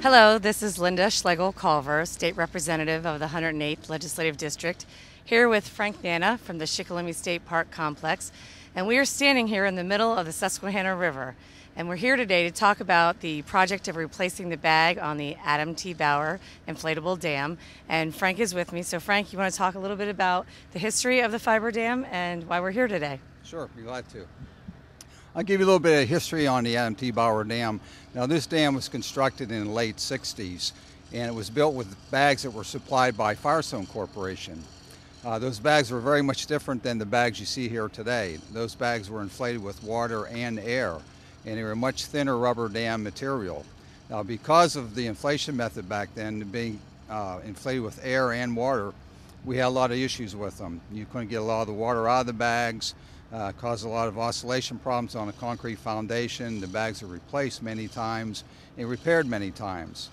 Hello, this is Lynda Schlegel Culver, State Representative of the 108th Legislative District, here with Frank Hanna from the Shikellamy State Park Complex, and we are standing here in the middle of the Susquehanna River. And we're here today to talk about the project of replacing the bag on the Adam T. Bauer Inflatable Dam. And Frank is with me. So Frank, you want to talk a little bit about the history of the fiber dam and why we're here today? Sure, be glad to. I'll give you a little bit of history on the Adam T. Bauer Dam. Now, this dam was constructed in the late 60s, and it was built with bags that were supplied by Firestone Corporation. Those bags were very much different than the bags you see here today. Those bags were inflated with water and air, and they were much thinner rubber dam material. Now, because of the inflation method back then, being inflated with air and water, we had a lot of issues with them. You couldn't get a lot of the water out of the bags. Caused a lot of oscillation problems on a concrete foundation. The bags were replaced many times and repaired many times.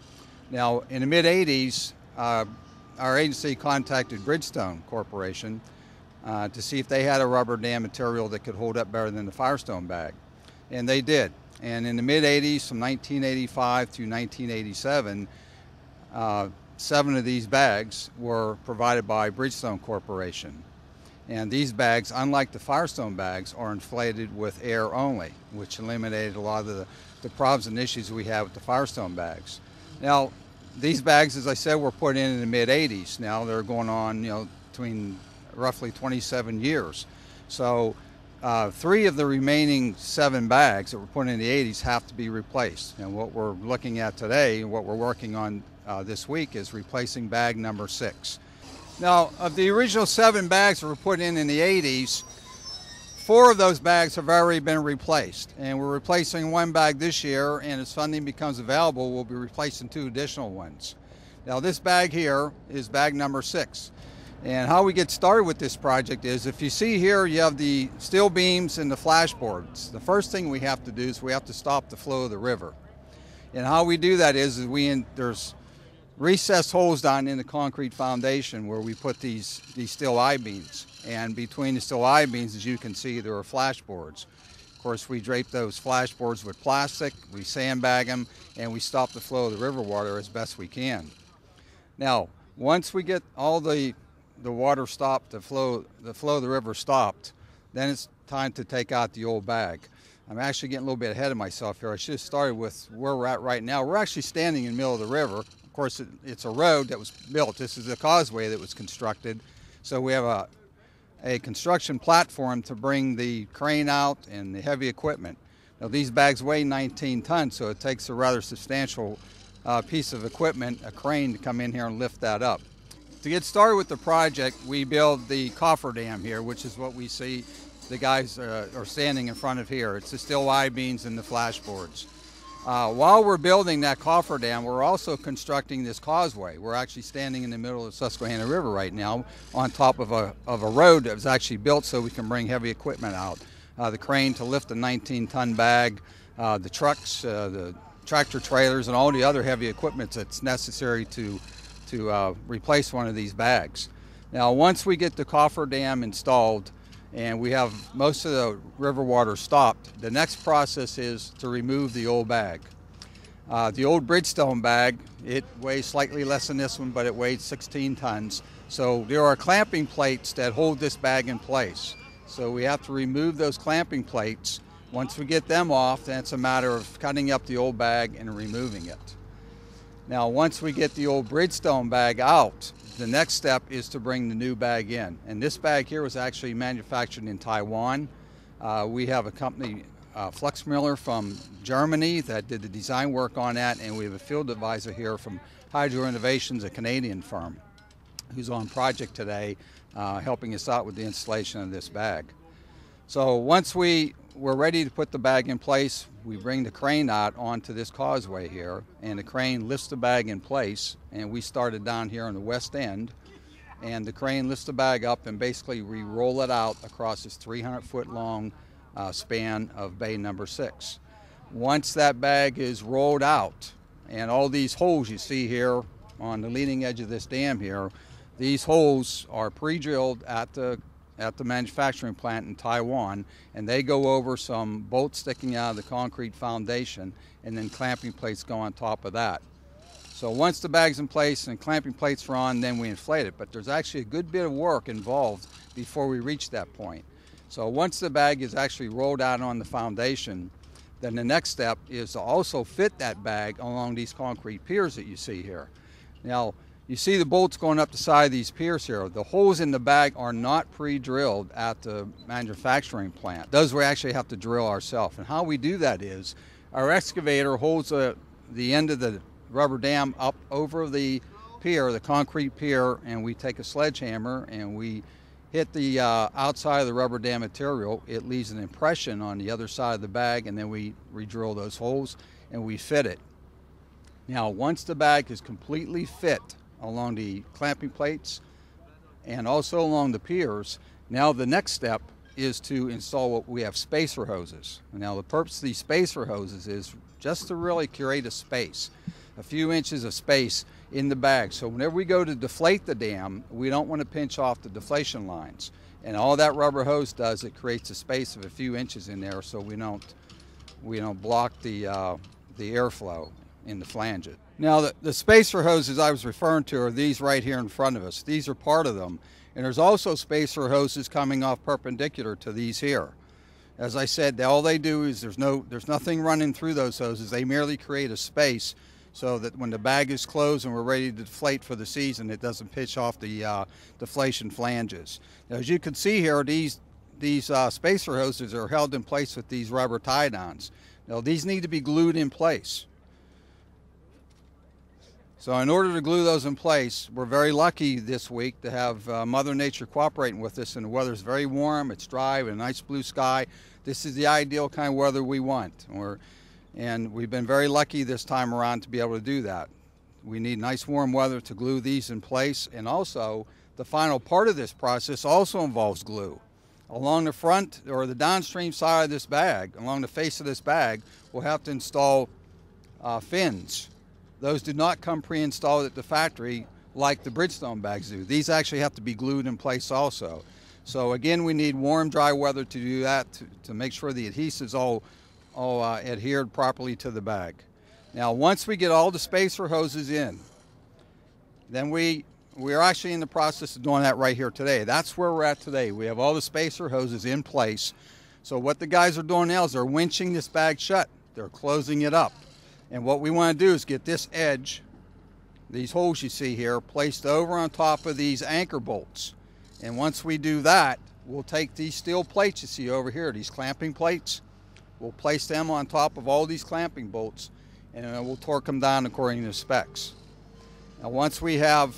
Now, in the mid-'80s, our agency contacted Bridgestone Corporation to see if they had a rubber dam material that could hold up better than the Firestone bag. And they did. And in the mid-'80s, from 1985 through 1987, 7 of these bags were provided by Bridgestone Corporation. And these bags, unlike the Firestone bags, are inflated with air only, which eliminated a lot of the problems and issues we have with the Firestone bags. Now, these bags, as I said, were put in the mid-'80s. Now they're going on, between roughly 27 years. So 3 of the remaining 7 bags that were put in the 80s have to be replaced. And what we're looking at today, and what we're working on this week, is replacing bag number 6. Now, of the original 7 bags that were put in the 80s, 4 of those bags have already been replaced. And we're replacing 1 bag this year, and as funding becomes available, we'll be replacing 2 additional ones. Now, this bag here is bag number 6. And how we get started with this project is, if you see here, you have the steel beams and the flashboards. The first thing we have to do is we have to stop the flow of the river. And how we do that is there's recessed holes down in the concrete foundation where we put these steel I-beams. And between the steel I-beams, as you can see, there are flashboards. Of course, we drape those flashboards with plastic, we sandbag them, and we stop the flow of the river water as best we can. Now, once we get all the water stopped, the flow of the river stopped, then it's time to take out the old bag. I'm actually getting a little bit ahead of myself here. I should have started with where we're at right now. We're actually standing in the middle of the river. Of course, it's a road that was built. This is a causeway that was constructed. So we have a construction platform to bring the crane out and the heavy equipment. Now, these bags weigh 19 tons, so it takes a rather substantial piece of equipment, a crane, to come in here and lift that up. To get started with the project, we build the cofferdam here, which is what we see the guys are standing in front of here. It's the steel I-beams and the flashboards. While we're building that cofferdam, we're also constructing this causeway. We're actually standing in the middle of the Susquehanna River right now on top of a road that was actually built so we can bring heavy equipment out. The crane to lift the 19-ton bag, the trucks, the tractor trailers, and all the other heavy equipment that's necessary to replace one of these bags. Now, once we get the cofferdam installed and we have most of the river water stopped, the next process is to remove the old bag. The old Bridgestone bag, it weighs slightly less than this one, but it weighs 16 tons. So there are clamping plates that hold this bag in place. So we have to remove those clamping plates. Once we get them off, then it's a matter of cutting up the old bag and removing it. Now, once we get the old Bridgestone bag out, the next step is to bring the new bag in. And this bag here was actually manufactured in Taiwan. We have a company, Fluxmiller from Germany, that did the design work on that, and we have a field advisor here from Hydro Innovations, a Canadian firm, who's on project today helping us out with the installation of this bag. So once we're ready to put the bag in place, we bring the crane out onto this causeway here, and the crane lifts the bag in place, and we started down here on the west end, and the crane lifts the bag up, and basically we roll it out across this 300-foot long span of bay number 6. Once that bag is rolled out, and all these holes you see here on the leading edge of this dam here, these holes are pre-drilled at the manufacturing plant in Taiwan, and they go over some bolts sticking out of the concrete foundation, and then clamping plates go on top of that. So once the bag's in place and clamping plates are on, then we inflate it. But there's actually a good bit of work involved before we reach that point. So once the bag is actually rolled out on the foundation, then the next step is to also fit that bag along these concrete piers that you see here. Now, you see the bolts going up the side of these piers here. The holes in the bag are not pre-drilled at the manufacturing plant. Those we actually have to drill ourselves. And how we do that is our excavator holds the end of the rubber dam up over the pier, the concrete pier, and we take a sledgehammer and we hit the outside of the rubber dam material. It leaves an impression on the other side of the bag, and then we re-drill those holes and we fit it. Now, once the bag is completely fit along the clamping plates and also along the piers, now the next step is to install what we have spacer hoses. Now, the purpose of these spacer hoses is just to really create a space, a few inches of space in the bag. So whenever we go to deflate the dam, we don't want to pinch off the deflation lines. And all that rubber hose does, it creates a space of a few inches in there so we don't block the airflow in the flanges. Now the spacer hoses I was referring to are these right here in front of us. These are part of them. And there's also spacer hoses coming off perpendicular to these here. As I said, all they do is there's nothing running through those hoses. They merely create a space so that when the bag is closed and we're ready to deflate for the season, it doesn't pitch off the deflation flanges. Now, as you can see here, these spacer hoses are held in place with these rubber tie-downs. Now, these need to be glued in place. So in order to glue those in place, we're very lucky this week to have Mother Nature cooperating with us, and the weather's very warm, it's dry, with a nice blue sky. This is the ideal kind of weather we want. And we've been very lucky this time around to be able to do that. We need nice warm weather to glue these in place, and also the final part of this process also involves glue. Along the front or the downstream side of this bag, along the face of this bag, we'll have to install fins. Those do not come pre-installed at the factory like the Bridgestone bags do. These actually have to be glued in place also. So again, we need warm, dry weather to do that, to make sure the adhesive's all adhered properly to the bag. Now, once we get all the spacer hoses in, then we are actually in the process of doing that right here today. That's where we're at today. We have all the spacer hoses in place. So what the guys are doing now is they're winching this bag shut. They're closing it up. And what we want to do is get this edge, these holes you see here, placed over on top of these anchor bolts. And once we do that, we'll take these steel plates you see over here, these clamping plates, we'll place them on top of all these clamping bolts, and we'll torque them down according to specs. Now once we have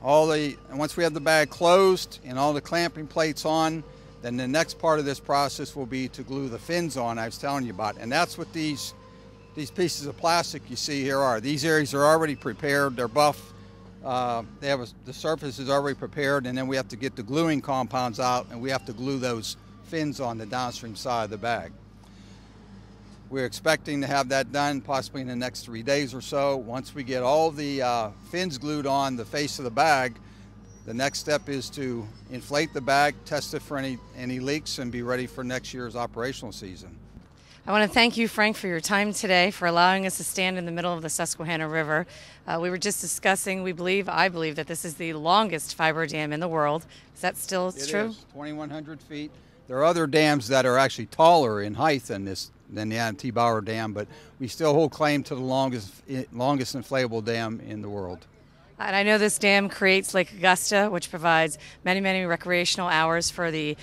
the bag closed and all the clamping plates on, then the next part of this process will be to glue the fins on I was telling you about. And that's what these pieces of plastic you see here are. These areas are already prepared, they're buff. The surface is already prepared, and then we have to get the gluing compounds out, and we have to glue those fins on the downstream side of the bag. We're expecting to have that done possibly in the next 3 days or so. Once we get all the fins glued on the face of the bag, the next step is to inflate the bag, test it for any leaks, and be ready for next year's operational season. I want to thank you, Frank, for your time today, for allowing us to stand in the middle of the Susquehanna River. We were just discussing, I believe that this is the longest fiber dam in the world. Is that still true? It is, 2,100 feet. There are other dams that are actually taller in height than the Adam T. Bauer Dam, but we still hold claim to the longest inflatable dam in the world. And I know this dam creates Lake Augusta, which provides many, many recreational hours for the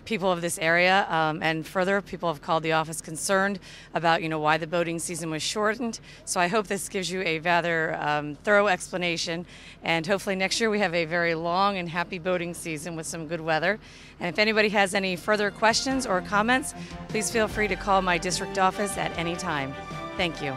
people of this area. And further, people have called the office concerned about, why the boating season was shortened. So I hope this gives you a rather thorough explanation. And hopefully next year we have a very long and happy boating season with some good weather. And if anybody has any further questions or comments, please feel free to call my district office at any time. Thank you.